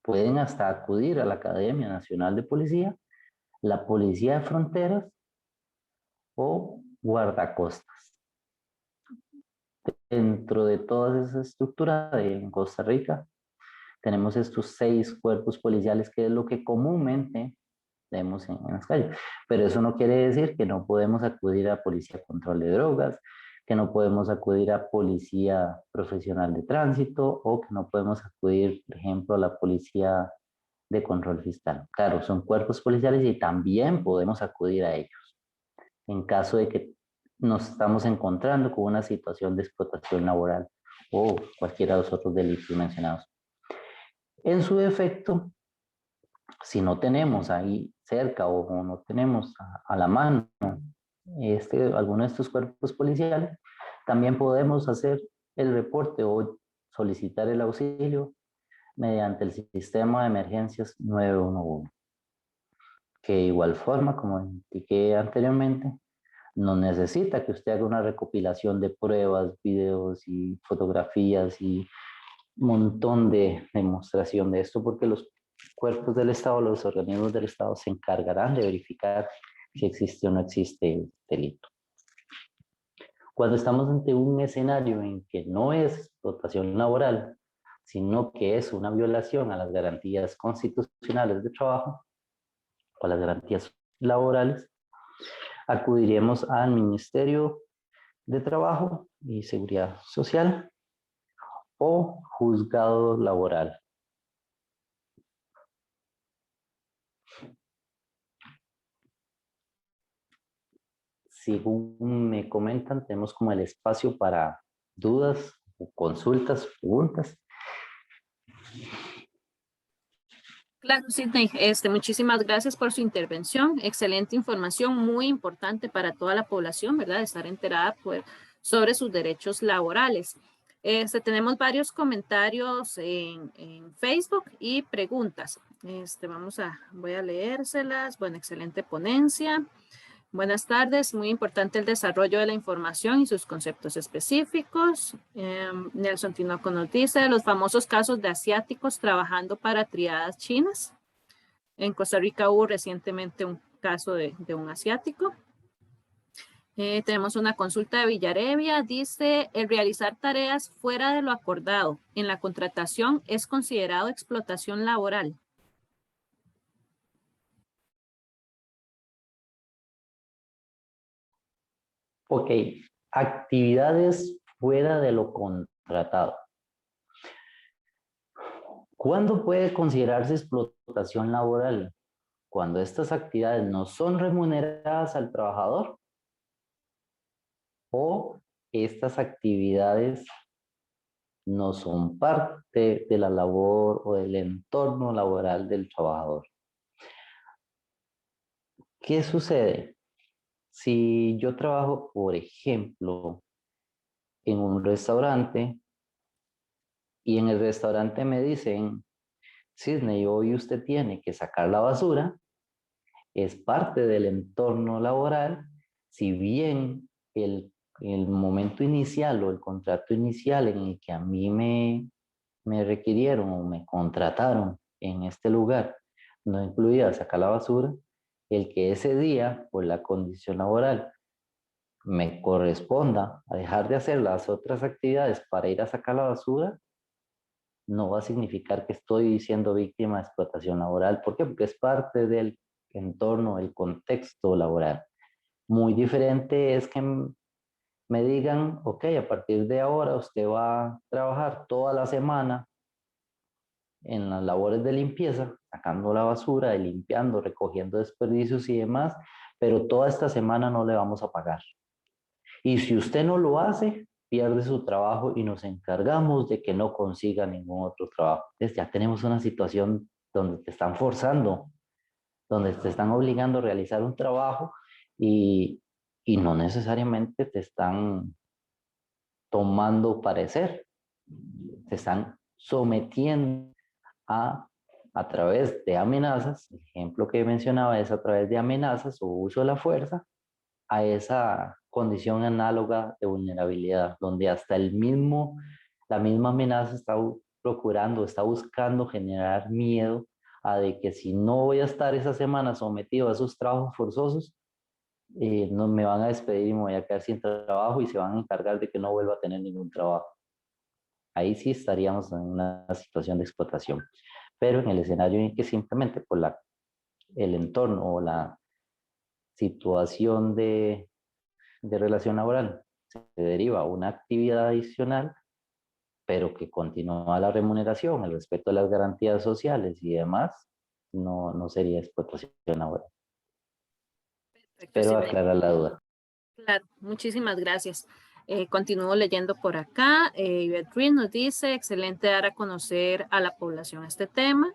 Pueden hasta acudir a la Academia Nacional de Policía, la Policía de Fronteras o guardacostas. Dentro de toda esa estructura en Costa Rica tenemos estos 6 cuerpos policiales, que es lo que comúnmente vemos en las calles. Pero eso no quiere decir que no podemos acudir a policía de control de drogas, que no podemos acudir a policía profesional de tránsito o que no podemos acudir, por ejemplo, a la policía de control fiscal. Claro, son cuerpos policiales y también podemos acudir a ellos en caso de que nos estamos encontrando con una situación de explotación laboral o cualquiera de los otros delitos mencionados. En su defecto, si no tenemos ahí cerca o no tenemos a la mano alguno de estos cuerpos policiales, también podemos hacer el reporte o solicitar el auxilio mediante el sistema de emergencias 911, que de igual forma, como indiqué anteriormente, no necesita que usted haga una recopilación de pruebas, videos y fotografías y un montón de demostración de esto, porque los cuerpos del Estado, los organismos del Estado se encargarán de verificar si existe o no existe el delito. Cuando estamos ante un escenario en que no es explotación laboral, sino que es una violación a las garantías constitucionales de trabajo o a las garantías laborales, acudiremos al Ministerio de Trabajo y Seguridad Social o juzgado laboral. Según me comentan, tenemos como el espacio para dudas, consultas, preguntas. Claro, Sidney, muchísimas gracias por su intervención. Excelente información, muy importante para toda la población, ¿verdad? Estar enterada pues, sobre sus derechos laborales. Tenemos varios comentarios en Facebook y preguntas. Voy a leérselas. Bueno, excelente ponencia. Buenas tardes, muy importante el desarrollo de la información y sus conceptos específicos. Nelson Tinoco nos dice los famosos casos de asiáticos trabajando para triadas chinas. En Costa Rica hubo recientemente un caso de un asiático. Tenemos una consulta de Villarevia, dice, el realizar tareas fuera de lo acordado en la contratación es considerado explotación laboral. Ok, actividades fuera de lo contratado. ¿Cuándo puede considerarse explotación laboral? Cuando estas actividades no son remuneradas al trabajador o estas actividades no son parte de la labor o del entorno laboral del trabajador. ¿Qué sucede? Si yo trabajo, por ejemplo, en un restaurante y en el restaurante me dicen, Sidney, hoy usted tiene que sacar la basura, es parte del entorno laboral, si bien el momento inicial o el contrato inicial en el que a mí me requirieron o me contrataron en este lugar no incluía sacar la basura, el que ese día, por la condición laboral, me corresponda a dejar de hacer las otras actividades para ir a sacar la basura, no va a significar que estoy siendo víctima de explotación laboral. ¿Por qué? Porque es parte del entorno, el contexto laboral. Muy diferente es que me digan, ok, a partir de ahora usted va a trabajar toda la semana en las labores de limpieza, sacando la basura, limpiando, recogiendo desperdicios y demás, pero toda esta semana no le vamos a pagar. Y si usted no lo hace, pierde su trabajo y nos encargamos de que no consiga ningún otro trabajo. Entonces ya tenemos una situación donde te están forzando, donde te están obligando a realizar un trabajo y, y no necesariamente te están tomando parecer, te están sometiendo a través de amenazas. El ejemplo que mencionaba es a través de amenazas o uso de la fuerza a esa condición análoga de vulnerabilidad, donde hasta la misma amenaza está procurando, está buscando generar miedo a de que si no voy a estar esa semana sometido a esos trabajos forzosos, no me van a despedir y me voy a quedar sin trabajo y se van a encargar de que no vuelva a tener ningún trabajo. Ahí sí estaríamos en una situación de explotación. Pero en el escenario en que simplemente por el entorno o la situación de relación laboral se deriva una actividad adicional, pero que continúa la remuneración, el respeto a las garantías sociales y demás, no sería explotación laboral. Perfecto, Espero Sidney. aclarar la duda. Claro, muchísimas gracias. Continúo leyendo por acá. Yvette Ruiz nos dice, excelente dar a conocer a la población este tema.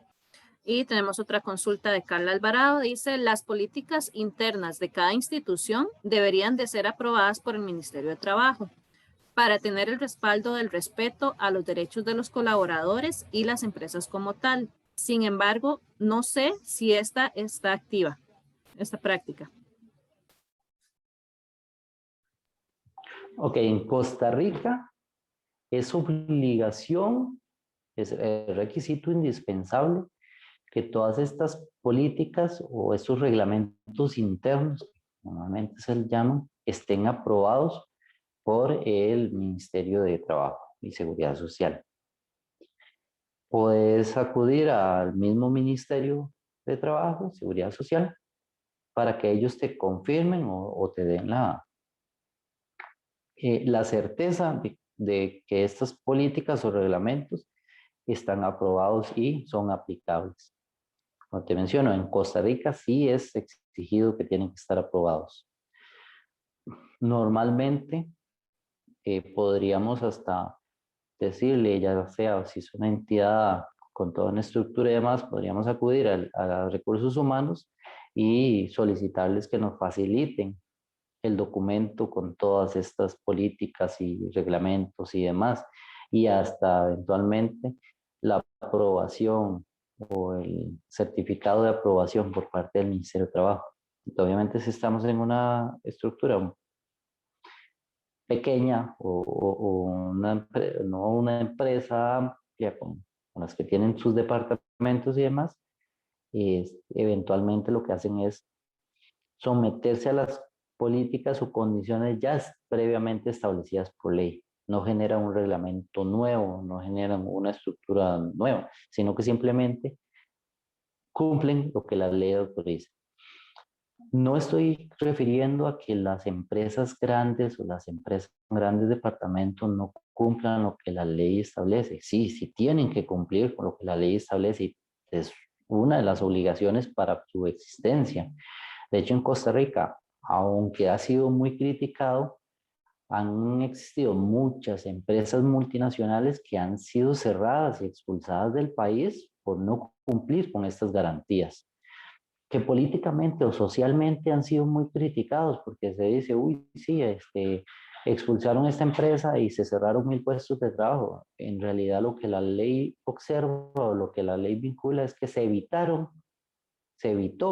Y tenemos otra consulta de Carla Alvarado. Dice, las políticas internas de cada institución deberían de ser aprobadas por el Ministerio de Trabajo para tener el respaldo del respeto a los derechos de los colaboradores y las empresas como tal. Sin embargo, no sé si esta está activa, esta práctica. Ok, en Costa Rica es obligación, es requisito indispensable que todas estas políticas o estos reglamentos internos, normalmente se les llaman, estén aprobados por el Ministerio de Trabajo y Seguridad Social. Puedes acudir al mismo Ministerio de Trabajo, Seguridad Social, para que ellos te confirmen o te den la certeza de que estas políticas o reglamentos están aprobados y son aplicables. Como te menciono, en Costa Rica sí es exigido que tienen que estar aprobados. Normalmente podríamos hasta decirle, ya sea si es una entidad con toda una estructura y demás, podríamos acudir a recursos humanos y solicitarles que nos faciliten el documento con todas estas políticas y reglamentos y demás, y hasta eventualmente la aprobación o el certificado de aprobación por parte del Ministerio de Trabajo. Obviamente si estamos en una estructura pequeña o no una empresa amplia con las que tienen sus departamentos y demás, eventualmente lo que hacen es someterse a las políticas o condiciones ya previamente establecidas por ley. No generan un reglamento nuevo, no generan una estructura nueva, sino que simplemente cumplen lo que la ley autoriza. No estoy refiriendo a que las empresas grandes o las empresas con grandes departamentos no cumplan lo que la ley establece. Sí, sí tienen que cumplir con lo que la ley establece y es una de las obligaciones para su existencia. De hecho, en Costa Rica, aunque ha sido muy criticado, han existido muchas empresas multinacionales que han sido cerradas y expulsadas del país por no cumplir con estas garantías, que políticamente o socialmente han sido muy criticados porque se dice, uy, sí, expulsaron esta empresa y se cerraron 1000 puestos de trabajo. En realidad lo que la ley observa o lo que la ley vincula es que se evitó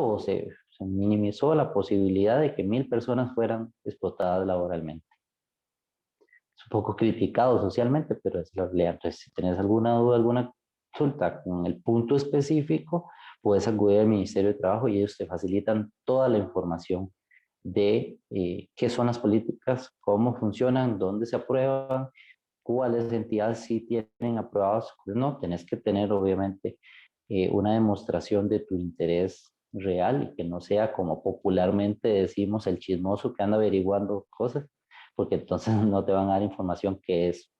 o se minimizó la posibilidad de que 1000 personas fueran explotadas laboralmente. Es un poco criticado socialmente, pero es la realidad. Entonces, si tienes alguna duda, alguna consulta con el punto específico, puedes acudir al Ministerio de Trabajo y ellos te facilitan toda la información de qué son las políticas, cómo funcionan, dónde se aprueban, cuáles entidades sí tienen aprobados, no, tenés que tener obviamente una demostración de tu interés real y que no sea como popularmente decimos el chismoso que anda averiguando cosas, porque entonces no te van a dar información que es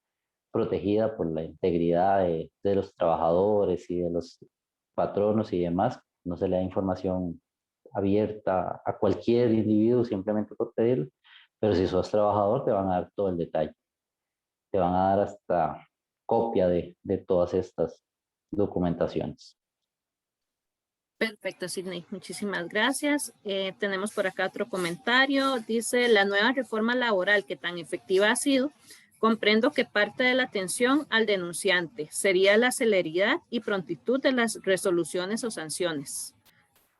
protegida por la integridad de los trabajadores y de los patronos y demás. No se le da información abierta a cualquier individuo simplemente por pedirlo, pero si sos trabajador te van a dar todo el detalle, te van a dar hasta copia de todas estas documentaciones. Perfecto, Sidney. Muchísimas gracias. Tenemos por acá otro comentario. Dice, la nueva reforma laboral que tan efectiva ha sido, comprendo que parte de la atención al denunciante sería la celeridad y prontitud de las resoluciones o sanciones.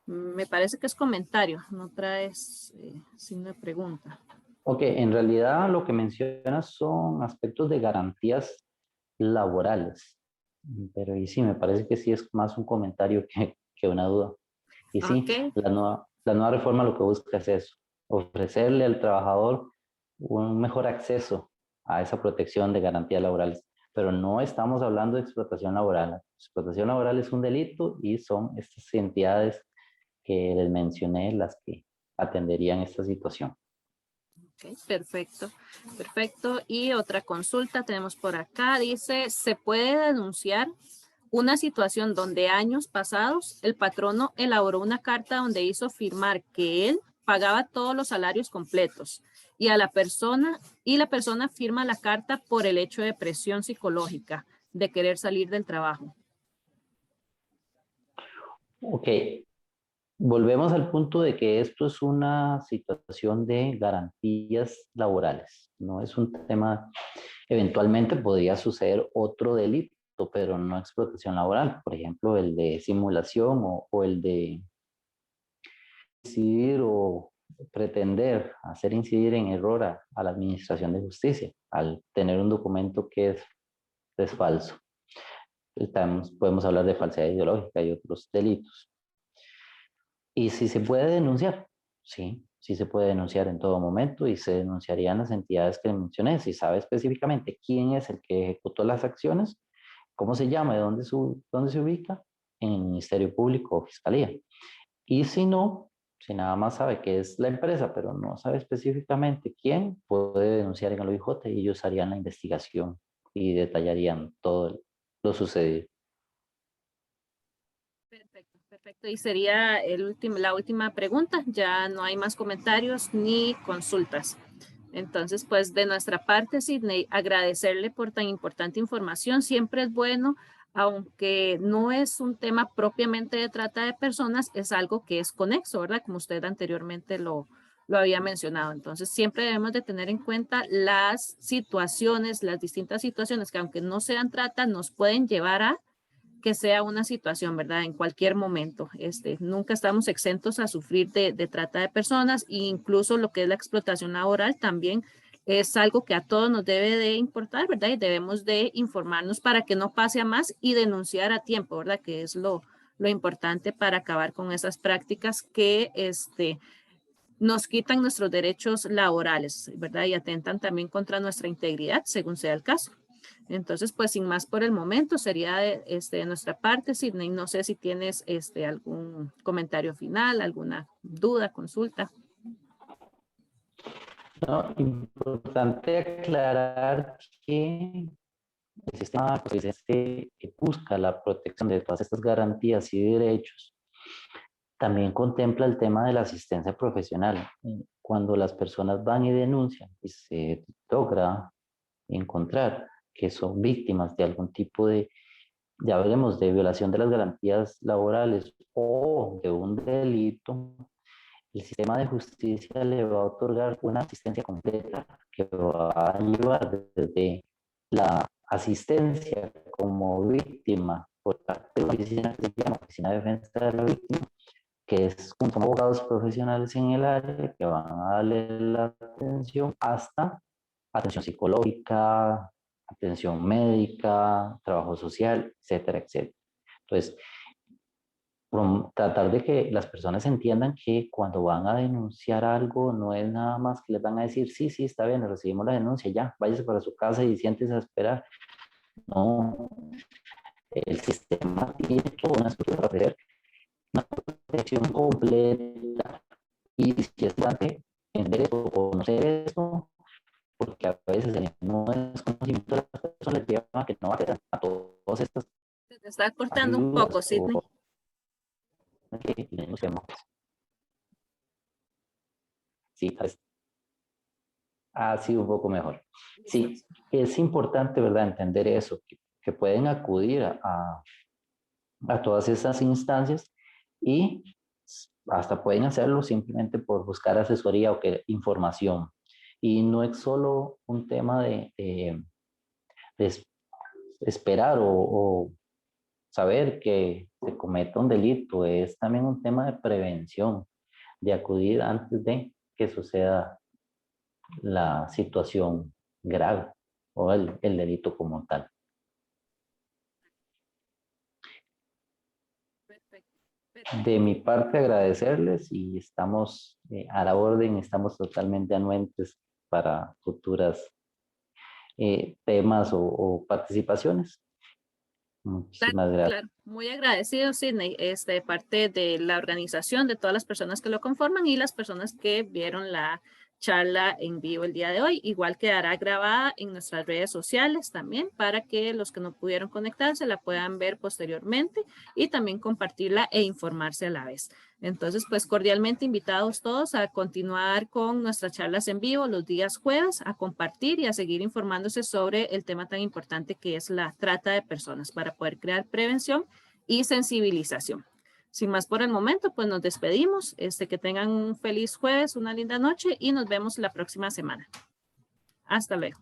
Me parece que es comentario, no traes signo de pregunta. Ok, en realidad lo que mencionas son aspectos de garantías laborales, pero y sí, me parece que sí es más un comentario que una duda. Y sí, Ok, la nueva reforma lo que busca es eso, ofrecerle al trabajador un mejor acceso a esa protección de garantías laborales. Pero no estamos hablando de explotación laboral. La explotación laboral es un delito y son estas entidades que les mencioné las que atenderían esta situación. ok, perfecto, perfecto. Y otra consulta tenemos por acá, dice, ¿se puede denunciar una situación donde años pasados el patrono elaboró una carta donde hizo firmar que él pagaba todos los salarios completos y a la persona firma la carta por el hecho de presión psicológica de querer salir del trabajo? Ok, volvemos al punto de que esto es una situación de garantías laborales, no es un tema, eventualmente podría suceder otro delito, pero no explotación laboral, por ejemplo, el de simulación o el de incidir o pretender hacer incidir en error a la administración de justicia al tener un documento que es falso. También podemos hablar de falsedad ideológica y otros delitos. Y si se puede denunciar, sí, sí se puede denunciar en todo momento y se denunciarían las entidades que mencioné. Si sabe específicamente quién es el que ejecutó las acciones, cómo se llama, de dónde se ubica, en el Ministerio Público o Fiscalía. Y si no, si nada más sabe que es la empresa, pero no sabe específicamente quién, puede denunciar en el OIJ y ellos harían la investigación y detallarían todo lo sucedido. Perfecto, perfecto. Y sería la última pregunta. Ya no hay más comentarios ni consultas. Entonces, pues de nuestra parte, Sidney, agradecerle por tan importante información. Siempre es bueno, aunque no es un tema propiamente de trata de personas, es algo que es conexo, ¿verdad? Como usted anteriormente lo había mencionado. Entonces, siempre debemos de tener en cuenta las situaciones, las distintas situaciones que aunque no sean trata, nos pueden llevar a que sea una situación, ¿verdad? En cualquier momento. Nunca estamos exentos a sufrir de trata de personas e incluso lo que es la explotación laboral también es algo que a todos nos debe de importar, ¿verdad? Y debemos de informarnos para que no pase a más y denunciar a tiempo, ¿verdad? Que es lo importante para acabar con esas prácticas que nos quitan nuestros derechos laborales, ¿verdad? Y atentan también contra nuestra integridad, según sea el caso. Entonces, pues sin más por el momento, sería de nuestra parte, Sidney. No sé si tienes algún comentario final, alguna duda, consulta. No, importante aclarar que el sistema que busca la protección de todas estas garantías y derechos también contempla el tema de la asistencia profesional. cuando las personas van y denuncian y se logra encontrar que son víctimas de algún tipo de, ya hablemos de violación de las garantías laborales o de un delito, el sistema de justicia le va a otorgar una asistencia completa que va a llevar desde la asistencia como víctima por parte de la oficina que se llama Oficina de Defensa de la Víctima, que es con abogados profesionales en el área que van a darle la atención hasta atención psicológica, atención médica, trabajo social, etcétera, etcétera. Entonces, tratar de que las personas entiendan que cuando van a denunciar algo, no es nada más que les van a decir, sí, sí, está bien, recibimos la denuncia, ya, váyase para su casa y siéntese a esperar. No, el sistema tiene toda una estructura para ofrecer una protección completa y si es importante entender esto o conocer esto, porque a veces el no desconocimiento de las personas les lleva a que no va a todas estas Se te está cortando un poco, ayudas Sidney. o que denunciamos. Sí, ha sido un poco mejor. Sí, es importante, ¿verdad?, entender eso, que pueden acudir a todas esas instancias y hasta pueden hacerlo simplemente por buscar asesoría o que, información. Y no es solo un tema de esperar o saber que se cometa un delito, es también un tema de prevención, de acudir antes de que suceda la situación grave o el delito como tal. Perfecto, perfecto. De mi parte, agradecerles y estamos a la orden, estamos totalmente anuentes para futuras temas o participaciones. Claro, Muchísimas gracias. claro. Muy agradecido, Sidney, de parte de la organización, de todas las personas que lo conforman y las personas que vieron la charla en vivo el día de hoy. Igual quedará grabada en nuestras redes sociales también para que los que no pudieron conectarse la puedan ver posteriormente y también compartirla e informarse a la vez. Entonces, pues cordialmente invitados todos a continuar con nuestras charlas en vivo los días jueves, a compartir y a seguir informándose sobre el tema tan importante que es la trata de personas para poder crear prevención y sensibilización. Sin más por el momento, pues nos despedimos. Que tengan un feliz jueves, una linda noche y nos vemos la próxima semana. Hasta luego.